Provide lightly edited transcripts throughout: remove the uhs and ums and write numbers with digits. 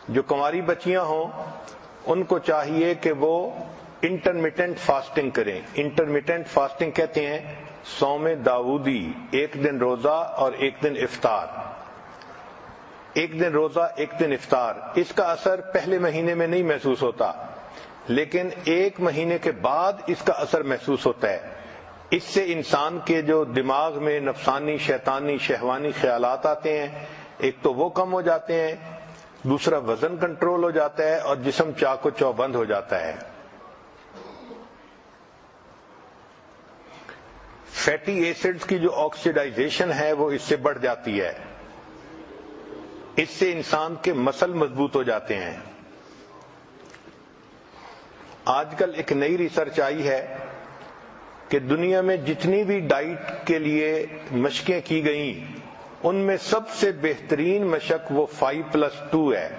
جو کنواری بچیاں ہوں ان کو چاہیے کہ وہ انٹرمیٹنٹ فاسٹنگ کریں. انٹرمیٹنٹ فاسٹنگ کہتے ہیں صوم داؤدی، ایک دن روزہ اور ایک دن افطار. ایک دن روزہ ایک دن افطار. اس کا اثر پہلے مہینے میں نہیں محسوس ہوتا، لیکن ایک مہینے کے بعد اس کا اثر محسوس ہوتا ہے. اس سے انسان کے جو دماغ میں نفسانی، شیطانی، شہوانی خیالات آتے ہیں، ایک تو وہ کم ہو جاتے ہیں، دوسرا وزن کنٹرول ہو جاتا ہے اور جسم چاق و چوبند ہو جاتا ہے. فیٹی ایسڈز کی جو آکسیڈائزیشن ہے وہ اس سے بڑھ جاتی ہے. اس سے انسان کے مسل مضبوط ہو جاتے ہیں. آج کل ایک نئی ریسرچ آئی ہے کہ دنیا میں جتنی بھی ڈائٹ کے لیے مشقیں کی گئیں ان میں سب سے بہترین مشق وہ 5+2 ہے.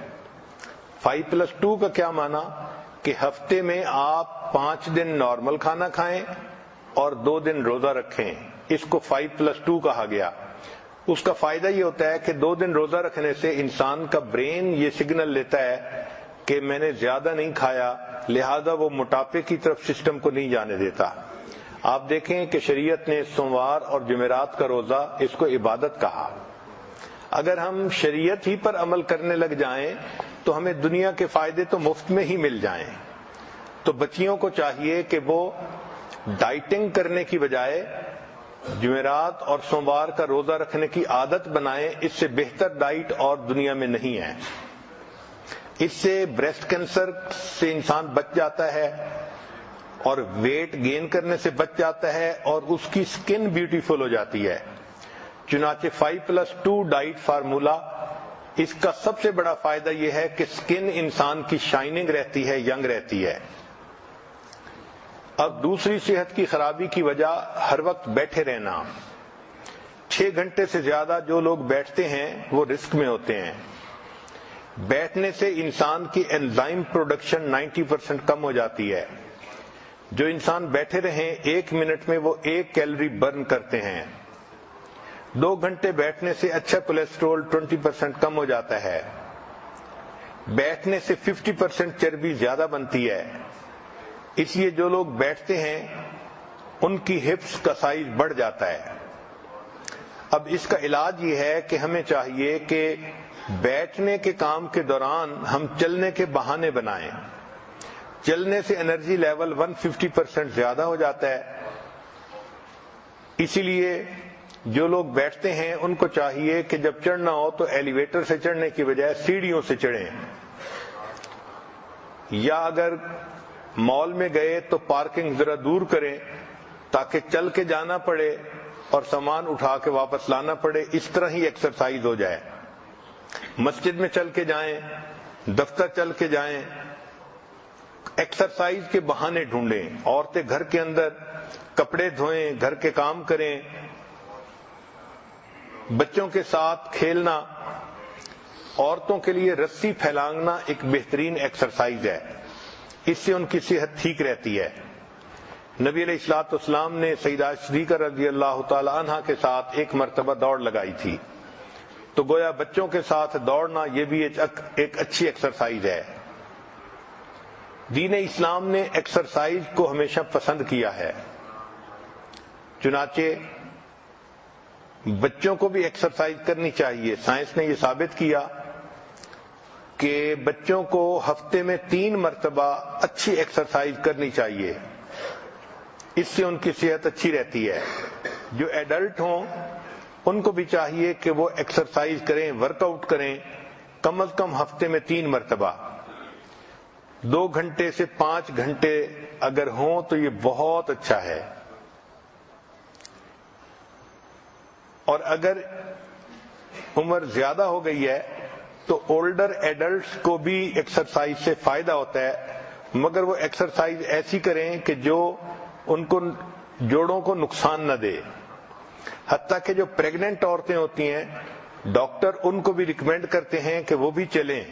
5+2 کا کیا معنی کہ ہفتے میں آپ 5 دن نارمل کھانا کھائیں اور 2 دن روزہ رکھیں. اس کو 5+2 کہا گیا. اس کا فائدہ یہ ہوتا ہے کہ 2 دن روزہ رکھنے سے انسان کا برین یہ سگنل لیتا ہے کہ میں نے زیادہ نہیں کھایا، لہذا وہ موٹاپے کی طرف سسٹم کو نہیں جانے دیتا. آپ دیکھیں کہ شریعت نے سوموار اور جمعرات کا روزہ اس کو عبادت کہا. اگر ہم شریعت ہی پر عمل کرنے لگ جائیں تو ہمیں دنیا کے فائدے تو مفت میں ہی مل جائیں. تو بچیوں کو چاہیے کہ وہ ڈائٹنگ کرنے کی بجائے جمعرات اور سوموار کا روزہ رکھنے کی عادت بنائیں. اس سے بہتر ڈائٹ اور دنیا میں نہیں ہے. اس سے بریسٹ کینسر سے انسان بچ جاتا ہے اور ویٹ گین کرنے سے بچ جاتا ہے اور اس کی سکن بیوٹیفل ہو جاتی ہے. چنانچہ 5+2 ڈائٹ فارمولا، اس کا سب سے بڑا فائدہ یہ ہے کہ سکن انسان کی شائننگ رہتی ہے، ینگ رہتی ہے. اب دوسری صحت کی خرابی کی وجہ ہر وقت بیٹھے رہنا. 6 گھنٹے سے زیادہ جو لوگ بیٹھتے ہیں وہ رسک میں ہوتے ہیں. بیٹھنے سے انسان کی انزائم پروڈکشن 90% کم ہو جاتی ہے. جو انسان بیٹھے رہیں 1 منٹ میں وہ 1 کیلوری برن کرتے ہیں. 2 گھنٹے بیٹھنے سے اچھا کولیسٹرول 20% کم ہو جاتا ہے. بیٹھنے سے 50% چربی زیادہ بنتی ہے. اس لیے جو لوگ بیٹھتے ہیں ان کی ہپس کا سائز بڑھ جاتا ہے. اب اس کا علاج یہ ہے کہ ہمیں چاہیے کہ بیٹھنے کے کام کے دوران ہم چلنے کے بہانے بنائیں. چلنے سے انرجی لیول 150% زیادہ ہو جاتا ہے. اسی لیے جو لوگ بیٹھتے ہیں ان کو چاہیے کہ جب چڑھنا ہو تو ایلیویٹر سے چڑھنے کی بجائے سیڑھیوں سے چڑھیں، یا اگر مال میں گئے تو پارکنگ ذرا دور کریں تاکہ چل کے جانا پڑے اور سامان اٹھا کے واپس لانا پڑے. اس طرح ہی ایکسرسائز ہو جائے. مسجد میں چل کے جائیں، دفتر چل کے جائیں. ایکسرسائز کے بہانے ڈھونڈیں. عورتیں گھر کے اندر کپڑے دھوئیں، گھر کے کام کریں، بچوں کے ساتھ کھیلنا. عورتوں کے لیے رسی پھیلانگنا ایک بہترین ایکسرسائز ہے. اس سے ان کی صحت ٹھیک رہتی ہے. نبی علیہ الصلوۃ والسلام نے سیدہ صدیقہ رضی اللہ تعالی عنہا کے ساتھ ایک مرتبہ دوڑ لگائی تھی. تو گویا بچوں کے ساتھ دوڑنا یہ بھی ایک اچھی ایکسرسائز ہے. دین اسلام نے ایکسرسائز کو ہمیشہ پسند کیا ہے. چنانچہ بچوں کو بھی ایکسرسائز کرنی چاہیے. سائنس نے یہ ثابت کیا کہ بچوں کو ہفتے میں 3 مرتبہ اچھی ایکسرسائز کرنی چاہیے. اس سے ان کی صحت اچھی رہتی ہے. جو ایڈلٹ ہوں ان کو بھی چاہیے کہ وہ ایکسرسائز کریں، ورک آؤٹ کریں، کم از کم ہفتے میں 3 مرتبہ. 2 گھنٹے سے 5 گھنٹے اگر ہوں تو یہ بہت اچھا ہے. اور اگر عمر زیادہ ہو گئی ہے تو اولڈر ایڈلٹس کو بھی ایکسرسائز سے فائدہ ہوتا ہے، مگر وہ ایکسرسائز ایسی کریں کہ جو ان کو جوڑوں کو نقصان نہ دے. حتیٰ کہ جو پریگننٹ عورتیں ہوتی ہیں ڈاکٹر ان کو بھی ریکمینڈ کرتے ہیں کہ وہ بھی چلیں.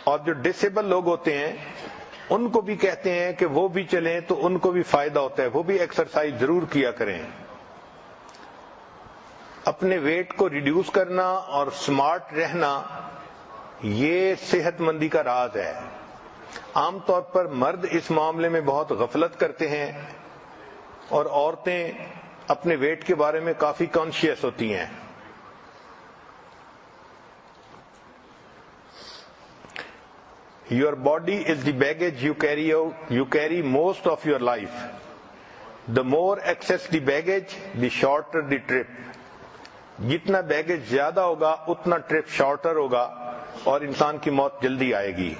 اور جو ڈسیبل لوگ ہوتے ہیں ان کو بھی کہتے ہیں کہ وہ بھی چلیں تو ان کو بھی فائدہ ہوتا ہے، وہ بھی ایکسرسائز ضرور کیا کریں۔ اپنے ویٹ کو ریڈیوس کرنا اور سمارٹ رہنا یہ صحت مندی کا راز ہے۔ عام طور پر مرد اس معاملے میں بہت غفلت کرتے ہیں اور عورتیں اپنے ویٹ کے بارے میں کافی کانشیس ہوتی ہیں۔ Your body is the baggage you carry most of your life. The more excess the baggage, the shorter the trip. جتنا بیگیج زیادہ ہوگا اتنا ٹرپ شارٹر ہوگا اور انسان کی موت جلدی آئے گی۔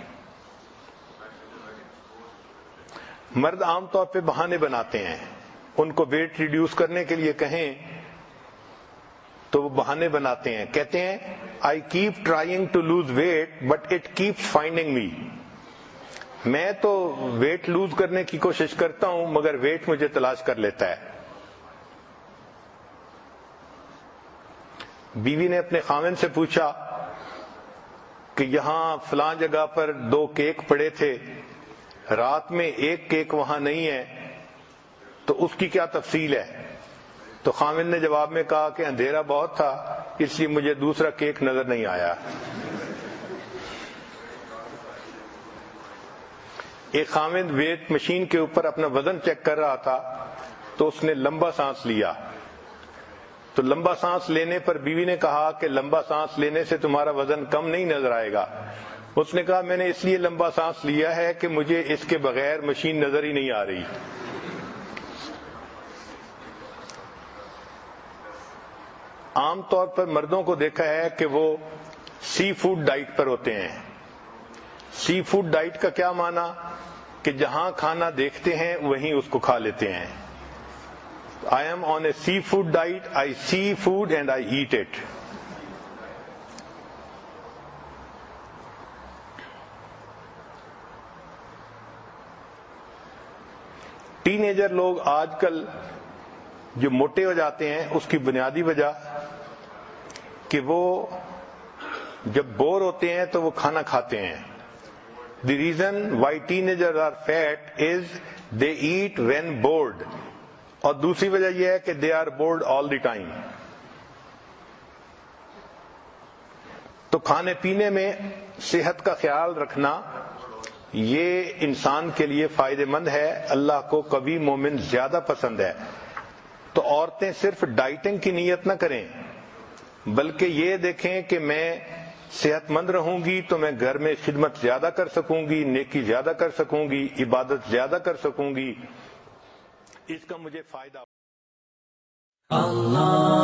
مرد عام طور پہ بہانے بناتے ہیں، ان کو ویٹ ریڈیوس کرنے کے لیے کہیں تو وہ بہانے بناتے ہیں، کہتے ہیں I keep trying to lose weight but it keeps finding me۔ میں تو ویٹ لوز کرنے کی کوشش کرتا ہوں مگر ویٹ مجھے تلاش کر لیتا ہے۔ بیوی نے اپنے خاوند سے پوچھا کہ یہاں فلاں جگہ پر 2 کیک پڑے تھے، رات میں 1 کیک وہاں نہیں ہے، تو اس کی کیا تفصیل ہے؟ تو خاوند نے جواب میں کہا کہ اندھیرا بہت تھا اس لیے مجھے دوسرا کیک نظر نہیں آیا۔ ایک خاوند ویٹ مشین کے اوپر اپنا وزن چیک کر رہا تھا تو اس نے لمبا سانس لیا، تو لمبا سانس لینے پر بیوی نے کہا کہ لمبا سانس لینے سے تمہارا وزن کم نہیں نظر آئے گا۔ اس نے کہا میں نے اس لیے لمبا سانس لیا ہے کہ مجھے اس کے بغیر مشین نظر ہی نہیں آ رہی۔ عام طور پر مردوں کو دیکھا ہے کہ وہ سی فوڈ ڈائٹ پر ہوتے ہیں۔ سی فوڈ ڈائٹ کا کیا معنی؟ کہ جہاں کھانا دیکھتے ہیں وہیں اس کو کھا لیتے ہیں۔ I am on a seafood diet. I see food and I eat it. Ten ager لوگ آج کل جو موٹے ہو جاتے ہیں اس کی بنیادی وجہ کہ وہ جب بور ہوتے ہیں تو وہ کھانا کھاتے ہیں۔ The reason why teenagers are fat is they eat when bored. اور دوسری وجہ یہ ہے کہ they are bored all the time. تو کھانے پینے میں صحت کا خیال رکھنا یہ انسان کے لیے فائدہ مند ہے، اللہ کو قوی مومن زیادہ پسند ہے۔ تو عورتیں صرف ڈائٹنگ کی نیت نہ کریں بلکہ یہ دیکھیں کہ میں صحت مند رہوں گی تو میں گھر میں خدمت زیادہ کر سکوں گی، نیکی زیادہ کر سکوں گی، عبادت زیادہ کر سکوں گی، اس کا مجھے فائدہ۔ اللہ